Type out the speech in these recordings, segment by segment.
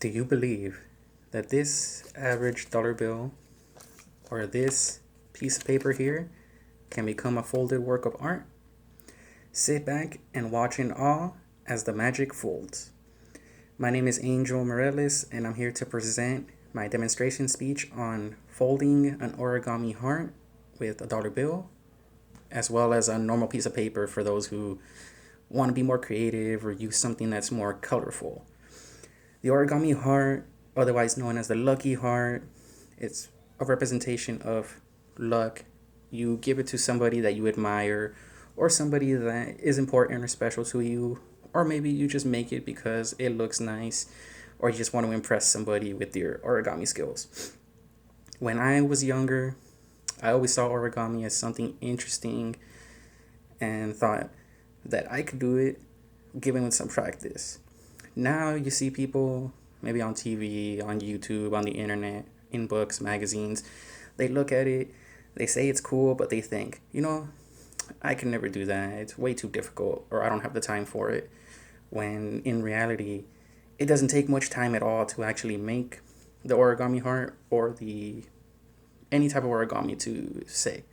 Do you believe that this average dollar bill or this piece of paper here can become a folded work of art? Sit back and watch in awe as the magic folds. My name is Angel Morales, and I'm here to present my demonstration speech on folding an origami heart with a dollar bill, as well as a normal piece of paper for those who want to be more creative or use something that's more colorful. The origami heart, otherwise known as the lucky heart, it's a representation of luck. You give it to somebody that you admire or somebody that is important or special to you, or maybe you just make it because it looks nice or you just want to impress somebody with your origami skills. When I was younger, I always saw origami as something interesting and thought that I could do it given with some practice. Now you see people maybe on TV, on YouTube, on the internet, in books, magazines. They look at it, they say it's cool, but they think, I can never do that. It's way too difficult, or I don't have the time for it. When in reality, it doesn't take much time at all to actually make the origami heart or the any type of origami to say.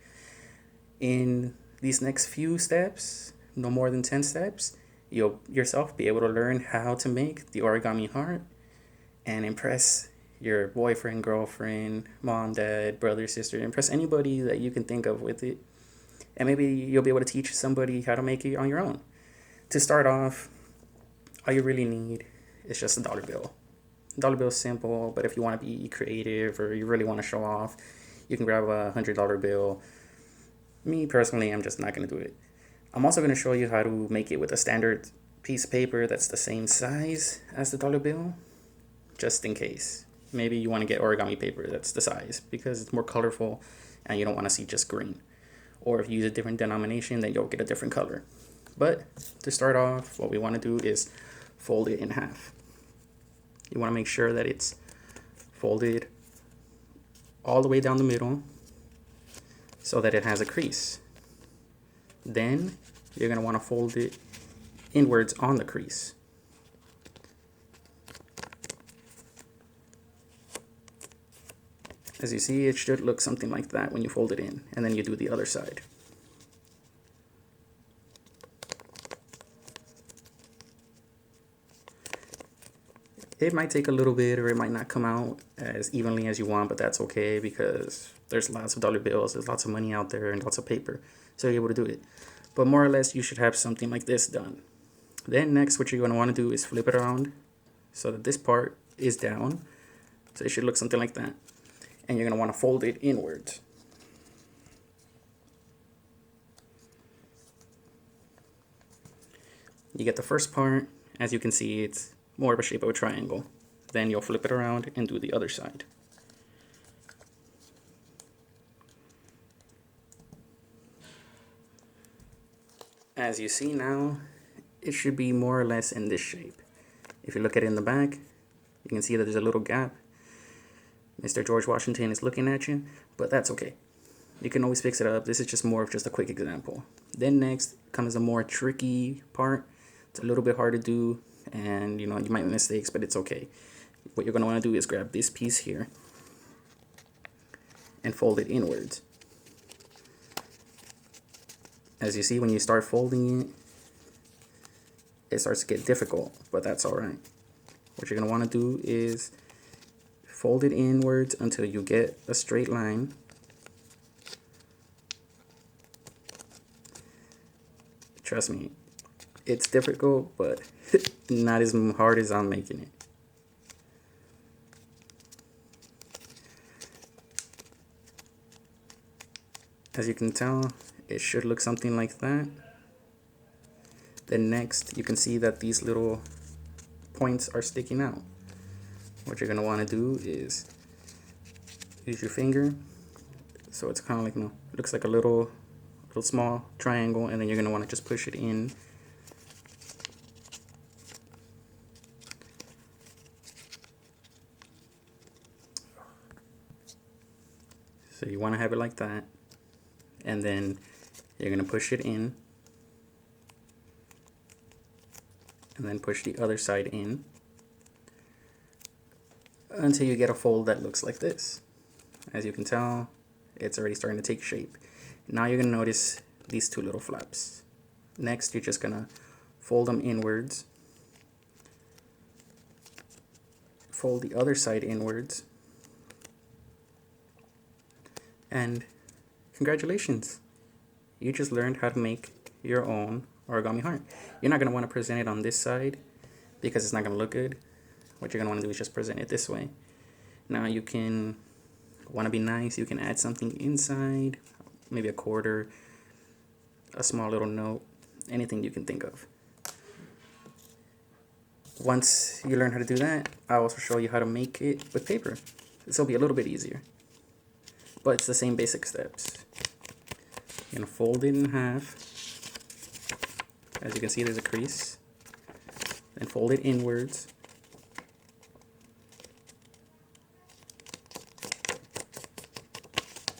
In these next few steps, no more than 10 steps, you'll yourself be able to learn how to make the origami heart and impress your boyfriend, girlfriend, mom, dad, brother, sister, impress anybody that you can think of with it. And maybe you'll be able to teach somebody how to make it on your own. To start off, all you really need is just a dollar bill. Dollar bill is simple, but if you want to be creative or you really want to show off, you can grab a $100 bill. Me personally, I'm just not going to do it. I'm also going to show you how to make it with a standard piece of paper that's the same size as the dollar bill, just in case. Maybe you want to get origami paper that's the size because it's more colorful and you don't want to see just green. Or if you use a different denomination, then you'll get a different color. But to start off, what we want to do is fold it in half. You want to make sure that it's folded all the way down the middle so that it has a crease. Then you're going to want to fold it inwards on the crease. As you see, it should look something like that when you fold it in, and then you do the other side. It might take a little bit, or it might not come out as evenly as you want, but that's okay because there's lots of dollar bills, there's lots of money out there, and lots of paper, so you're able to do it. But more or less, you should have something like this done. Then next, what you're going to want to do is flip it around so that this part is down. So it should look something like that. And you're going to want to fold it inwards. You get the first part. As you can see, it's more of a shape of a triangle. Then you'll flip it around and do the other side. As you see now, it should be more or less in this shape. If you look at it in the back, you can see that there's a little gap. Mr. George Washington is looking at you, but that's okay. You can always fix it up. This is just more of just a quick example. Then next comes the more tricky part. It's a little bit hard to do, and you might make mistakes, but it's okay. What you're going to want to do is grab this piece here and fold it inwards. As you see, when you start folding it, it starts to get difficult, but that's all right. What you're going to want to do is fold it inwards until you get a straight line. Trust me, it's difficult, but not as hard as I'm making it. As you can tell, it should look something like that. Then next, you can see that these little points are sticking out. What you're going to want to do is use your finger. So it's kind of like, it looks like a little small triangle, and then you're going to want to just push it in. So you want to have it like that. And then you're going to push it in. And then push the other side in. until you get a fold that looks like this. As you can tell, it's already starting to take shape. Now you're gonna notice these two little flaps. Next, you're just gonna fold them inwards, fold the other side inwards, and congratulations, you just learned how to make your own origami heart. You're not gonna wanna present it on this side because it's not gonna look good. What you're gonna wanna do is just present it this way. Now you can wanna be nice, you can add something inside, maybe a quarter, a small little note, anything you can think of. Once you learn how to do that, I'll also show you how to make it with paper. This will be a little bit easier, but it's the same basic steps. You're gonna fold it in half. As you can see, there's a crease. Then fold it inwards.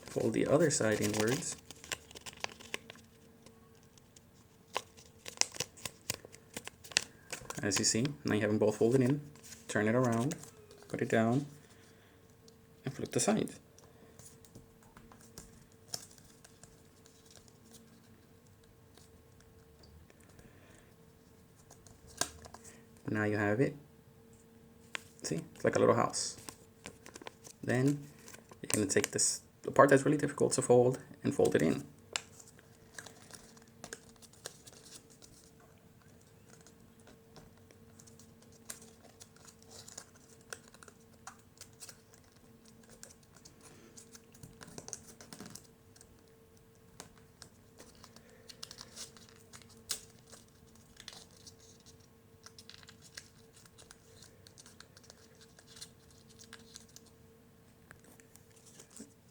Fold the other side inwards. As you see, now you have them both folded in. Turn it around, put it down, and flip the sides. Now you have it. See, it's like a little house. Then you're gonna take the part that's really difficult to fold and fold it in.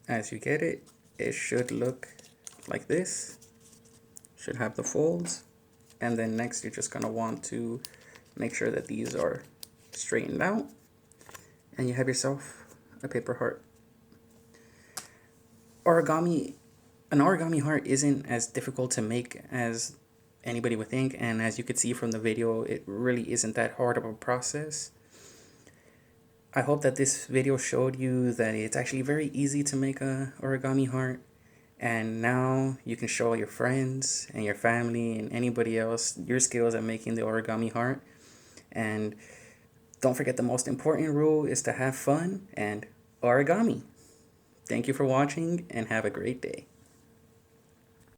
As you get it, it should look like this. Should have the folds. And then next you're just gonna want to make sure that these are straightened out. And you have yourself a paper heart. An origami heart isn't as difficult to make as anybody would think. And as you could see from the video, it really isn't that hard of a process. I hope that this video showed you that it's actually very easy to make a origami heart, and now you can show your friends and your family and anybody else your skills at making the origami heart. And don't forget, the most important rule is to have fun and origami. Thank you for watching and have a great day.